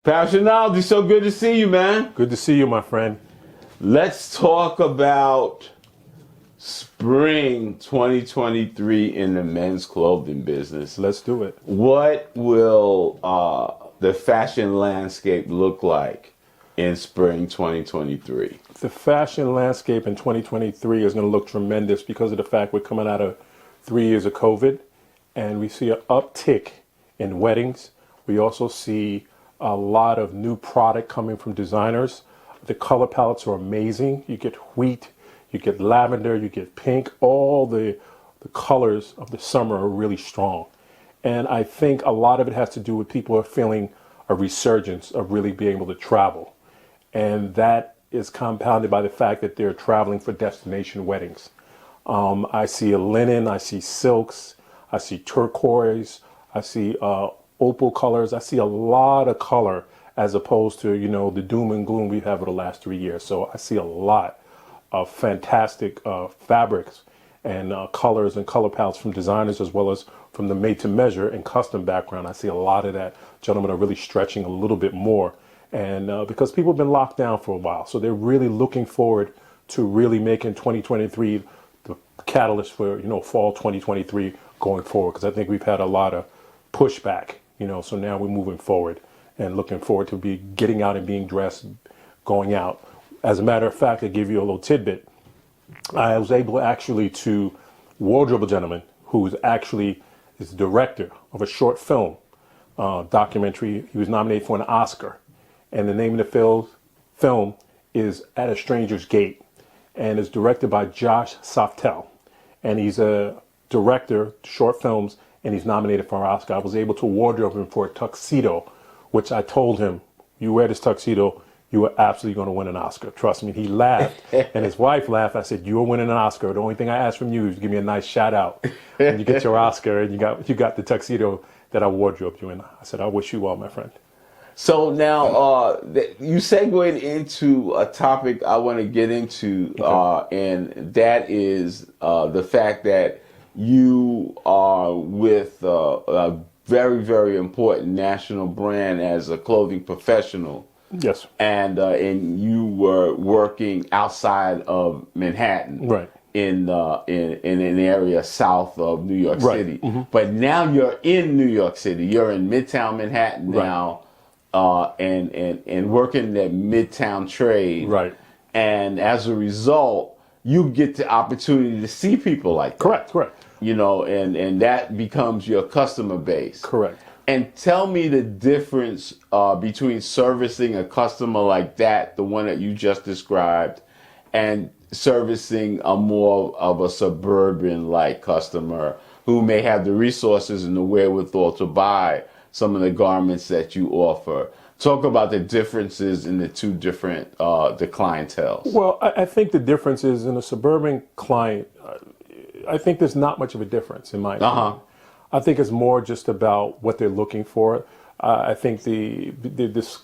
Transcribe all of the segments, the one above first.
Parrish Arnaldy, so good to see you, man. Good to see you, my friend. Let's talk about spring 2023 in the men's clothing business. Let's do it. What will the fashion landscape look like in spring 2023? The fashion landscape in 2023 is going to look tremendous because of the fact we're coming out of 3 years of COVID, and we see an uptick in weddings. We also see a lot of new product coming from designers. The color palettes are amazing. You get wheat, you get lavender, you get pink. All the colors of the summer are really strong. And I think a lot of it has to do with people are feeling a resurgence of really being able to travel. And that is compounded by the fact that they're traveling for destination weddings. I see a linen, I see silks, I see turquoise, I see opal colors. I see a lot of color as opposed to, the doom and gloom we've had over the last 3 years. So I see a lot of fantastic fabrics and colors and color palettes from designers as well as from the made to measure and custom background. I see a lot of that. Gentlemen are really stretching a little bit more. And because people have been locked down for a while. So they're really looking forward to really making 2023 the catalyst for, fall 2023 going forward. Because I think we've had a lot of pushback. So now we're moving forward and looking forward to be getting out and being dressed, going out. As a matter of fact, to give you a little tidbit, I was able actually to wardrobe a gentleman who is the director of a short film documentary. He was nominated for an Oscar, and the name of the film is At a Stranger's Gate, and is directed by Josh Softel, and he's a director, short films, and he's nominated for an Oscar. I was able to wardrobe him for a tuxedo, which I told him, you wear this tuxedo, you are absolutely going to win an Oscar. Trust me. He laughed, and his wife laughed. I said, you're winning an Oscar. The only thing I ask from you is give me a nice shout out when you get your Oscar, and you got the tuxedo that I wardrobed you in. I said, I wish you well, my friend. So now you segued into a topic I want to get into, and that is the fact that you are with a very, very important national brand as a clothing professional. Yes. And you were working outside of Manhattan, right? In an area south of New York right. City. Mm-hmm. But now you're in New York City. You're in Midtown Manhattan now, and working that Midtown trade. Right. And as a result, you get the opportunity to see people like that. Correct. And that becomes your customer base. Correct. And tell me the difference between servicing a customer like that, the one that you just described, and servicing a more of a suburban-like customer who may have the resources and the wherewithal to buy some of the garments that you offer. Talk about the differences in the two different the clienteles. Well, I think the difference is in a suburban client, I think there's not much of a difference in my opinion. I think it's more just about what they're looking for. I think the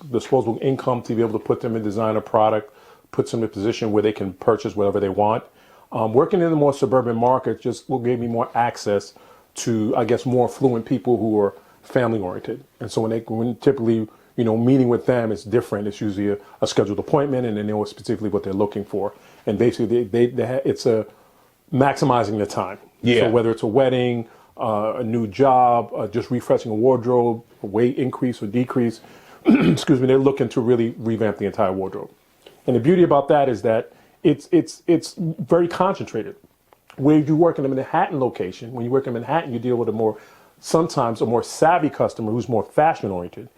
disposable income to be able to put them in designer product, puts them in a position where they can purchase whatever they want. Working in the more suburban market just will give me more access to, I guess, more affluent people who are family oriented. And so when typically, meeting with them is different. It's usually a scheduled appointment, and they know specifically what they're looking for. And basically, it's a maximizing the time. Yeah. So whether it's a wedding, a new job, just refreshing a wardrobe, a weight increase or decrease, excuse me, they're looking to really revamp the entire wardrobe. And the beauty about that is that it's very concentrated. Where you work in a Manhattan location, when you work in Manhattan, you deal with sometimes a more savvy customer who's more fashion oriented,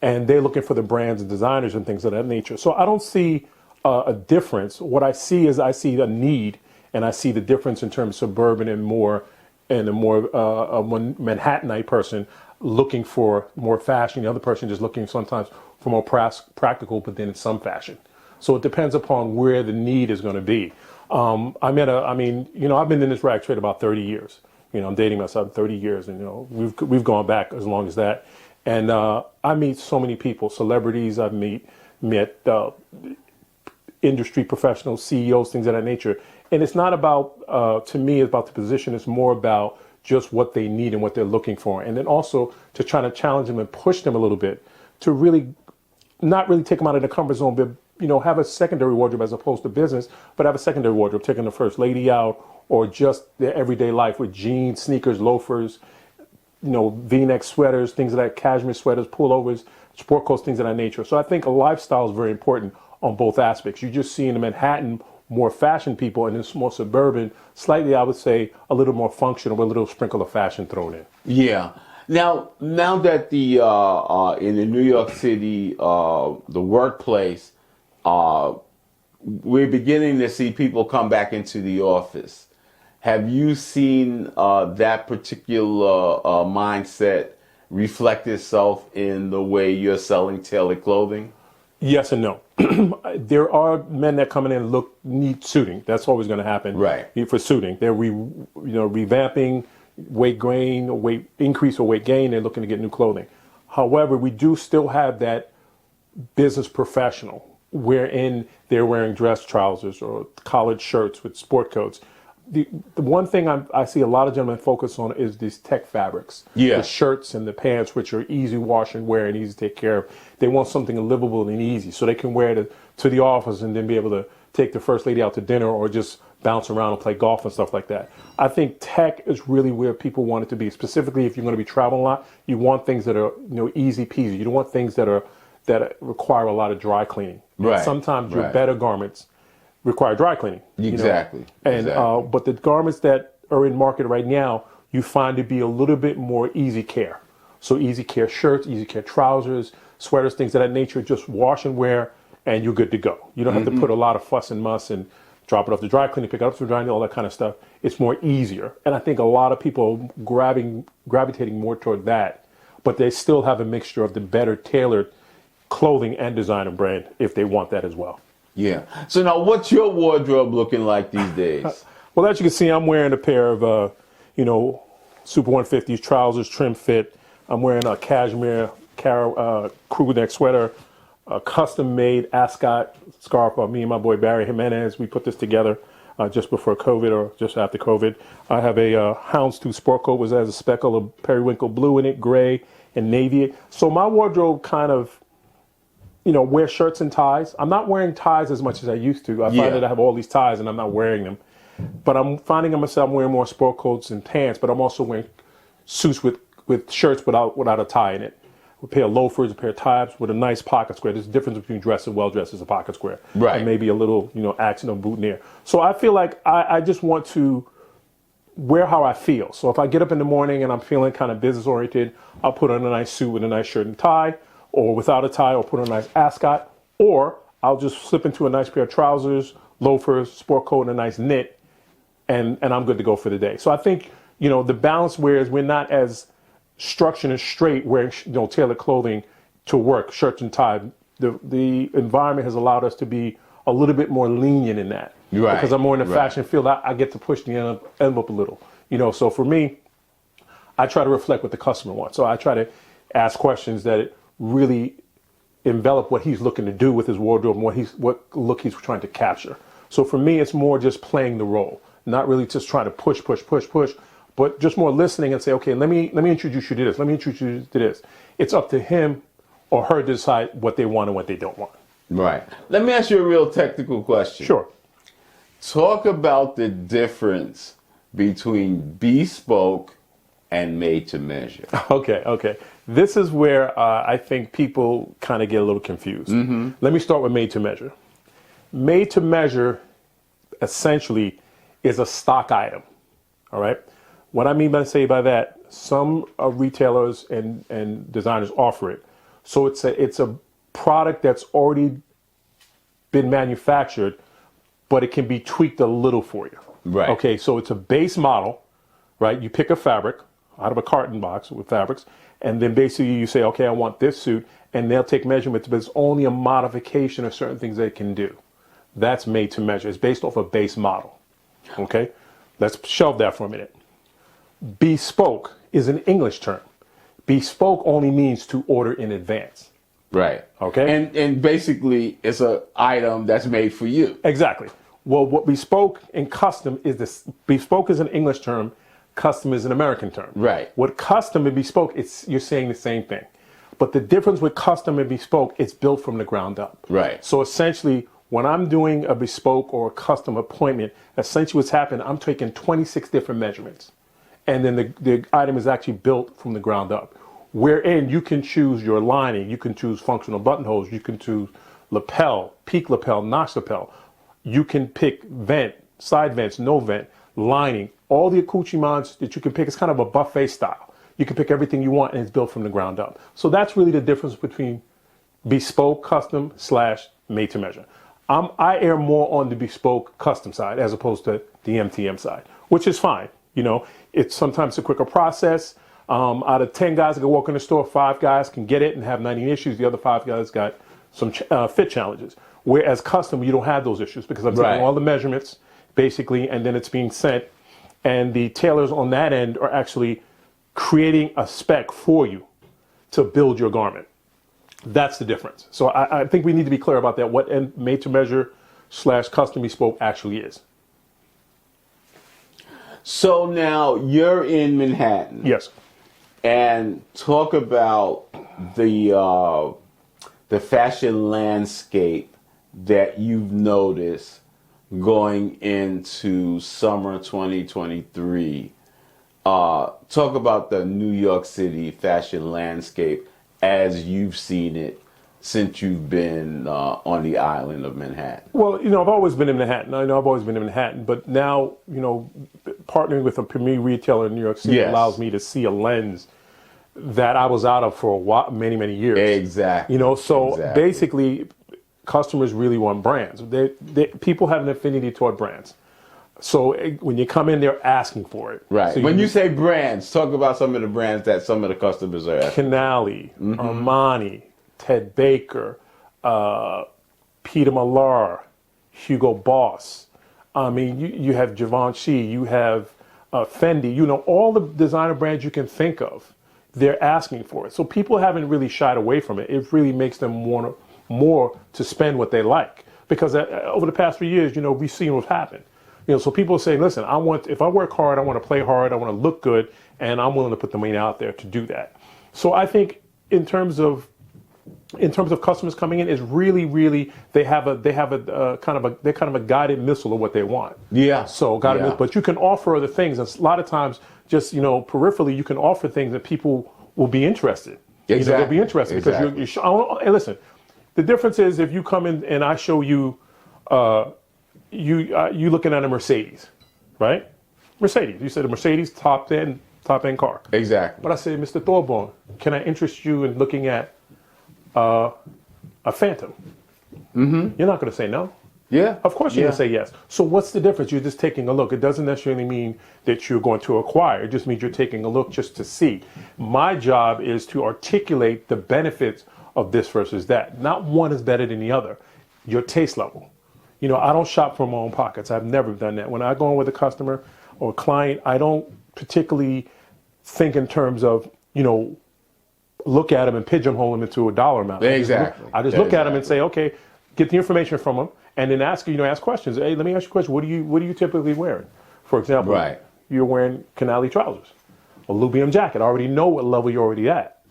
and they're looking for the brands and designers and things of that nature. So I don't see a difference. What I see is a need, and I see the difference in terms of suburban and a more Manhattanite person looking for more fashion. The other person just looking sometimes for more practical, but then some fashion. So it depends upon where the need is going to be. I've been in this rag trade about 30 years. I'm dating myself 30 years, and we've gone back as long as that. And I meet so many people, celebrities. I've met industry professionals, CEOs, things of that nature. And it's not about, to me, it's about the position. It's more about just what they need and what they're looking for. And then also to try to challenge them and push them a little bit to really not really take them out of the comfort zone, but have a secondary wardrobe as opposed to business, but have a secondary wardrobe, taking the first lady out or just their everyday life with jeans, sneakers, loafers, V-neck sweaters, things of that, cashmere sweaters, pullovers, sport coats, things of that nature. So I think a lifestyle is very important on both aspects. You just see in the Manhattan more fashion people, and it's more suburban, slightly, I would say, a little more functional with a little sprinkle of fashion thrown in. Yeah. Now that the in the New York City the workplace, we're beginning to see people come back into the office. Have you seen that particular mindset reflect itself in the way you're selling tailored clothing? Yes and no. There are men that come in and need suiting. That's always going to happen. Right. For suiting, they're revamping, weight gain, or weight increase or weight gain. They're looking to get new clothing. However, we do still have that business professional wherein they're wearing dress trousers or collared shirts with sport coats. The one thing I see a lot of gentlemen focus on is these tech fabrics. Yeah. The shirts and the pants, which are easy wash and wear and easy to take care of. They want something livable and easy so they can wear it to the office and then be able to take the first lady out to dinner or just bounce around and play golf and stuff like that. I think tech is really where people want it to be. Specifically, if you're going to be traveling a lot, you want things that are easy peasy. You don't want things that require a lot of dry cleaning. Right. And sometimes your better garments require dry cleaning. Exactly. And exactly. But the garments that are in market right now, you find to be a little bit more easy care. So easy care shirts, easy care trousers, sweaters, things of that nature. Just wash and wear, and you're good to go. You don't have to put a lot of fuss and muss and drop it off the dry cleaning, pick it up to dry cleaning, all that kind of stuff. It's more easier, and I think a lot of people are gravitating more toward that. But they still have a mixture of the better tailored clothing and designer brand if they want that as well. Yeah. So now, what's your wardrobe looking like these days? Well, as you can see, I'm wearing a pair of, Super 150s trousers, trim fit. I'm wearing a cashmere crew neck sweater, a custom-made ascot scarf by me and my boy Barry Jimenez. We put this together just before COVID or just after COVID. I have a houndstooth sport coat, which has a speckle of periwinkle blue in it, gray and navy. So my wardrobe kind of wear shirts and ties. I'm not wearing ties as much as I used to. I find that I have all these ties and I'm not wearing them. But I'm finding myself wearing more sport coats and pants, but I'm also wearing suits with shirts without a tie in it. A pair of loafers, a pair of ties with a nice pocket square. There's a difference between dress and well-dressed is a pocket square. Right. And maybe a little, accent of boot in there. So I feel like I just want to wear how I feel. So if I get up in the morning and I'm feeling kind of business oriented, I'll put on a nice suit with a nice shirt and tie, or without a tie, or put on a nice ascot, or I'll just slip into a nice pair of trousers, loafers, sport coat, and a nice knit, and I'm good to go for the day. So I think, the balance whereas we're not as structured and straight wearing, tailored clothing to work, shirts and tie. The environment has allowed us to be a little bit more lenient in that. Right. Because I'm more in the fashion field, I get to push the envelope a little. So for me, I try to reflect what the customer wants. So I try to ask questions that really envelop what he's looking to do with his wardrobe and what look he's trying to capture. So for me, it's more just playing the role, not really just trying to push, but just more listening and say, okay, let me introduce you to this. Let me introduce you to this. It's up to him or her to decide what they want and what they don't want. Right. Let me ask you a real technical question. Sure. Talk about the difference between bespoke and made to measure. Okay. This is where I think people kind of get a little confused. Let me start with made to measure. Made to measure essentially is a stock item. All right. What I mean by that, some retailers and designers offer it. So it's a product that's already been manufactured, but it can be tweaked a little for you. Right. Okay. So it's a base model, right? You pick a fabric out of a carton box with fabrics, and then basically you say, okay, I want this suit, and they'll take measurements, but it's only a modification of certain things they can do. That's made to measure. It's based off a base model. Okay. Let's shelve that for a minute. Bespoke is an English term. Bespoke only means to order in advance. Right. Okay. And basically it's an item that's made for you. Exactly. Well, what bespoke and custom is this. Bespoke is an English term. Custom is an American term. Right. What custom and bespoke, you're saying the same thing. But the difference with custom and bespoke, it's built from the ground up. Right. So essentially, when I'm doing a bespoke or a custom appointment, essentially what's happening, I'm taking 26 different measurements. And then the item is actually built from the ground up. Wherein you can choose your lining, you can choose functional buttonholes, you can choose lapel, peak lapel, notch lapel. You can pick vent, side vents, no vent, lining, all the accoutrements that you can pick. It's kind of a buffet style. You can pick everything you want and it's built from the ground up. So that's really the difference between bespoke, custom / made to measure. I err more on the bespoke custom side as opposed to the MTM side, which is fine. You know, it's sometimes a quicker process. Out of 10 guys that can walk in the store, 5 guys can get it and have 90 issues. The other 5 guys got some fit challenges. Whereas custom, you don't have those issues because I'm taking all the measurements basically, and then it's being sent. And the tailors on that end are actually creating a spec for you to build your garment. That's the difference. So I think we need to be clear about that, what made to measure / custom bespoke actually is. So now you're in Manhattan. Yes. And talk about the fashion landscape that you've noticed going into summer 2023. Talk about the New York City fashion landscape as you've seen it since you've been on the island of Manhattan. Well, you know, I've always been in Manhattan. I know I've always been in Manhattan, but now, you know, partnering with a premier retailer in New York City allows me to see a lens that I was out of for a while, many years. Exactly. You know, so basically, customers really want brands. People have an affinity toward brands. So when you come in, they're asking for it. Right. So when you say brands, talk about some of the brands that some of the customers are asking. Canali, Armani, Ted Baker, Peter Millar, Hugo Boss. I mean, you have Givenchy, you have Fendi. You know, all the designer brands you can think of, they're asking for it. So people haven't really shied away from it. It really makes them want more to spend what they like. Because over the past 3 years, you know, we've seen what's happened. You know, so people say, listen, if I work hard, I want to play hard, I want to look good, and I'm willing to put the money out there to do that. So I think in terms of customers coming in, is really they have a kind of a guided missile of what they want. Yeah. So guided missile, but you can offer other things. And a lot of times, just peripherally, you can offer things that people will be interested. Exactly. They'll be interested because you're and listen, the difference is if you come in and I show you. You looking at a Mercedes, right? Mercedes. You said a Mercedes top end car. Exactly. But I say, Mr. Thorborn, can I interest you in looking at a Phantom? Mm-hmm. You're not going to say no. Yeah. Of course you're going to say yes. So what's the difference? You're just taking a look. It doesn't necessarily mean that you're going to acquire. It just means you're taking a look just to see. My job is to articulate the benefits of this versus that. Not one is better than the other. Your taste level. You know, I don't shop from my own pockets. I've never done that. When I go in with a customer or a client, I don't particularly think in terms of, look at them and pigeonhole them into a dollar amount. Exactly. I just look at them and say, okay, get the information from them and then ask questions. Hey, let me ask you a question. What are you typically wearing? For example, you're wearing Canali trousers, a Lubium jacket. I already know what level you're already at.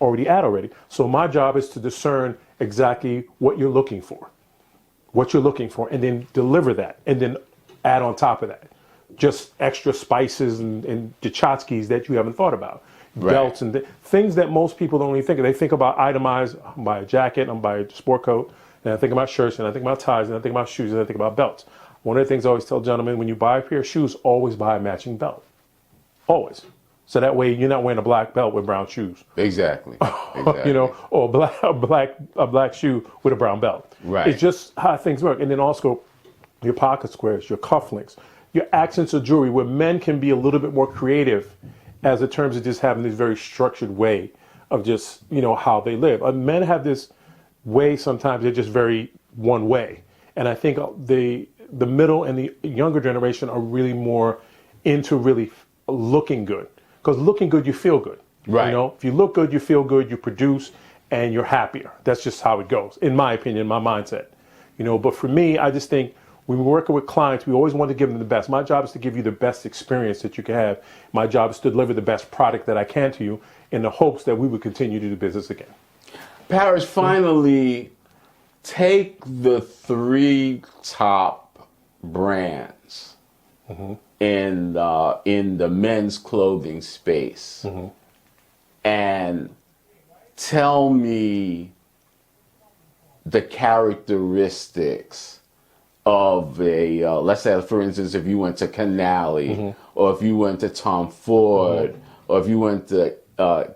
So my job is to discern exactly what you're looking for. And then deliver that, and then add on top of that just extra spices and tchotchkes that you haven't thought about. Belts and things that most people don't even think of. They think about itemized. I'm buy a jacket, I'm buy a sport coat, and I think about shirts, and I think about ties, and I think about shoes, and I think about belts. One of the things I always tell gentlemen, when you buy a pair of shoes, always buy a matching belt. Always. So that way you're not wearing a black belt with brown shoes. Exactly. Or a black shoe with a brown belt. Right. It's just how things work. And then also your pocket squares, your cufflinks, your accents of jewelry, where men can be a little bit more creative as in terms of just having this very structured way of just, how they live. Men have this way sometimes they're just very one way. And I think the middle and the younger generation are really more into really looking good. Because looking good, you feel good. Right. If you look good, you feel good, you produce, and you're happier. That's just how it goes, in my opinion, my mindset. But for me, I just think when we're working with clients, we always want to give them the best. My job is to give you the best experience that you can have. My job is to deliver the best product that I can to you in the hopes that we would continue to do business again. Parrish, finally, take the three top brands in the men's clothing space and tell me the characteristics of a, let's say, for instance, if you went to Canali, or if you went to Tom Ford, or if you went to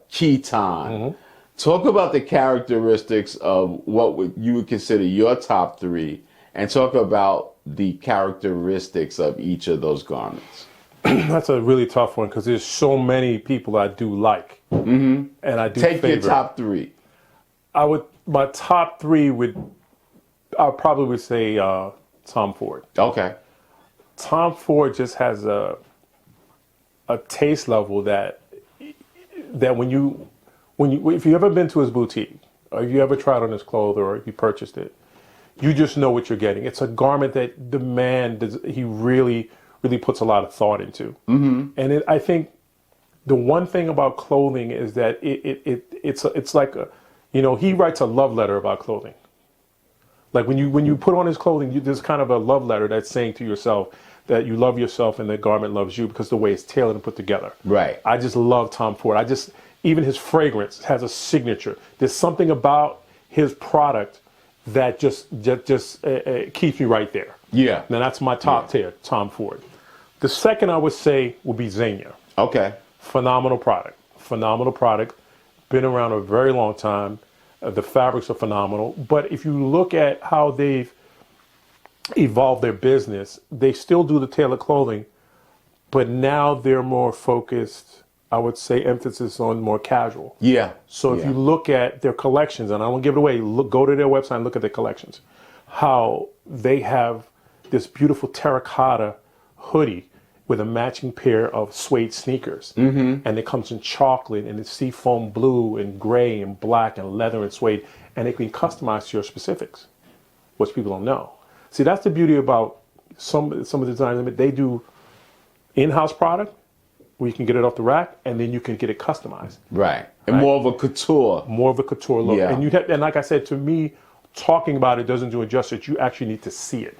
Keaton. Talk about the characteristics of what you would consider your top three, and talk about the characteristics of each of those garments. That's a really tough one because there's so many people I do like, and I do Take favor. your top three. My top three I probably would say Tom Ford. Okay. Tom Ford just has a taste level that if you've ever been to his boutique, or if you ever tried on his clothes, or if you purchased it, you just know what you're getting. It's a garment that the man he really, really puts a lot of thought into. And I think the one thing about clothing is that it's like he writes a love letter about clothing. Like when you put on his clothing, there's kind of a love letter that's saying to yourself that you love yourself and the garment loves you because the way it's tailored and put together. Right. I just love Tom Ford. Even his fragrance has a signature. There's something about his product that just keeps me right there. Yeah. Now that's my top tier, Tom Ford. The second I would say would be Zegna. Okay. Phenomenal product. Been around a very long time. The fabrics are phenomenal. But if you look at how they've evolved their business, they still do the tailored clothing, but now they're more focused, I would say, emphasis on more casual. Yeah. So if you look at their collections, and I won't give it away, go to their website and look at their collections, how they have this beautiful terracotta hoodie with a matching pair of suede sneakers. And it comes in chocolate and it's seafoam blue and gray and black and leather and suede. And it can customize to your specifics, which people don't know. See, that's the beauty about some of the designers. They do in-house product where you can get it off the rack and then you can get it customized. Right. And more of a couture. More of a couture look. Yeah. And like I said, to me, talking about it doesn't do it justice. You actually need to see it.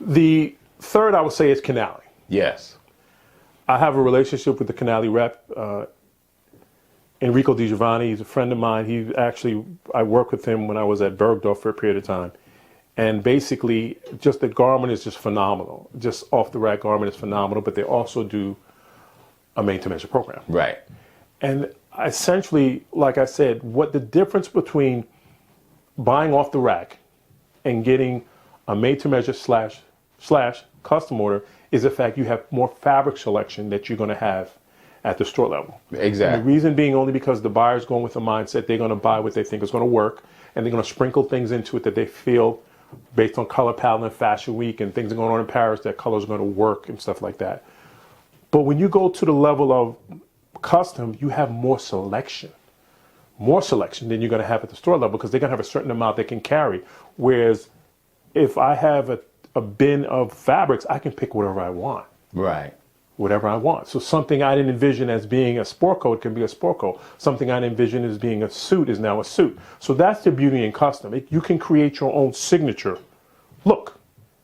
The third, I would say, is Canali. Yes. I have a relationship with the Canali rep, Enrico Di Giovanni. He's a friend of mine. I worked with him when I was at Bergdorf for a period of time. And basically, just the garment is just phenomenal. Just off the rack garment is phenomenal, but they also do a made-to-measure program. Right. And essentially, like I said, what the difference between buying off the rack and getting a made-to-measure slash custom order is the fact you have more fabric selection that you're going to have at the store level. Exactly. And the reason being only because the buyer's going with a mindset they're going to buy what they think is going to work, and they're going to sprinkle things into it that they feel based on color palette and Fashion Week and things are going on in Paris that colors are going to work and stuff like that. But when you go to the level of custom, you have more selection than you're going to have at the store level because they're going to have a certain amount they can carry. Whereas if I have a bin of fabrics, I can pick whatever I want. Right. Whatever I want. So something I didn't envision as being a sport coat can be a sport coat. Something I didn't envision as being a suit is now a suit. So that's the beauty in custom. You can create your own signature look,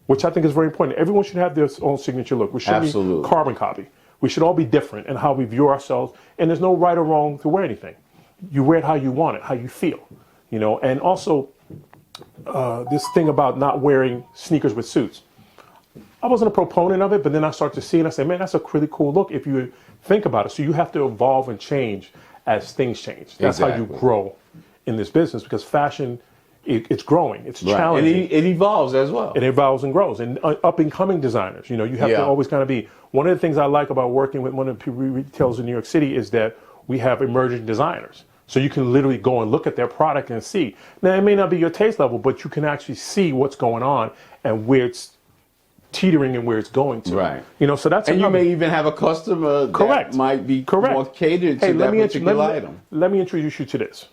which I think is very important. Everyone should have their own signature look. We shouldn't be carbon copy. We should all be different in how we view ourselves. And there's no right or wrong to wear anything. You wear it how you want it, how you feel. And also this thing about not wearing sneakers with suits. I wasn't a proponent of it, but then I start to see it and I say, man, that's a really cool look if you think about it. So you have to evolve and change as things change. That's how you grow in this business because fashion, it's growing. It's challenging. And it evolves as well. It evolves and grows. And up-and-coming designers, you have to always kind of be. One of the things I like about working with one of the retailers in New York City is that we have emerging designers. So you can literally go and look at their product and see. Now, it may not be your taste level, but you can actually see what's going on and where it's teetering and where it's going to. Right. So that's and you may even have a customer that might be more catered to that particular item. Let me introduce you to this.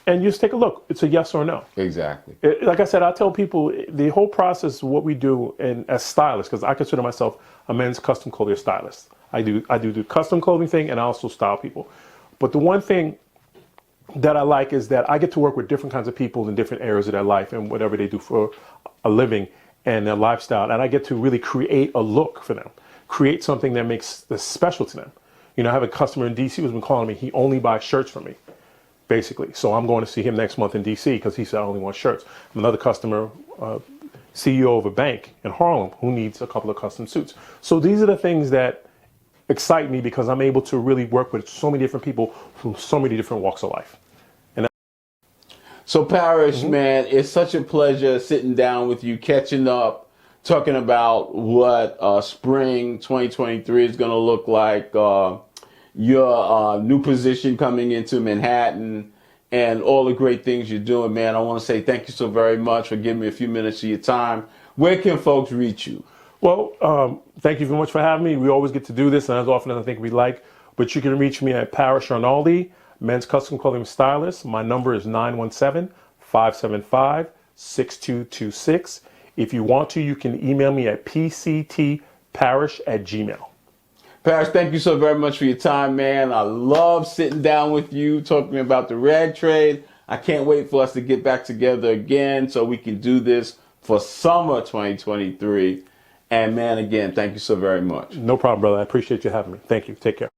And you just take a look. It's a yes or a no. Exactly. Like I said, I tell people the whole process, what we do, and as stylists, because I consider myself a men's custom clothing stylist. I do the custom clothing thing, and I also style people. But the one thing that I like is that I get to work with different kinds of people in different areas of their life and whatever they do for a living and their lifestyle. And I get to really create a look for them, create something that makes this special to them. You know, I have a customer in DC who's been calling me. He only buys shirts from me, basically. So I'm going to see him next month in DC because he said I only want shirts. Another customer, CEO of a bank in Harlem, who needs a couple of custom suits. So these are the things that excite me because I'm able to really work with so many different people from so many different walks of life. And So Parrish, man, it's such a pleasure sitting down with you, catching up, talking about what spring 2023 is going to look like, your new position coming into Manhattan, and all the great things you're doing, man. I want to say thank you so very much for giving me a few minutes of your time. Where can folks reach you? Well, thank you very much for having me. We always get to do this, and as often as I think we like. But you can reach me at Parrish Arnaldy, men's custom clothing stylist. My number is 917-575-6226. If you want to, you can email me at pctparrish@gmail.com. Parrish, thank you so very much for your time, man. I love sitting down with you, talking about the rag trade. I can't wait for us to get back together again so we can do this for summer 2023. And man, again, thank you so very much. No problem, brother. I appreciate you having me. Thank you. Take care.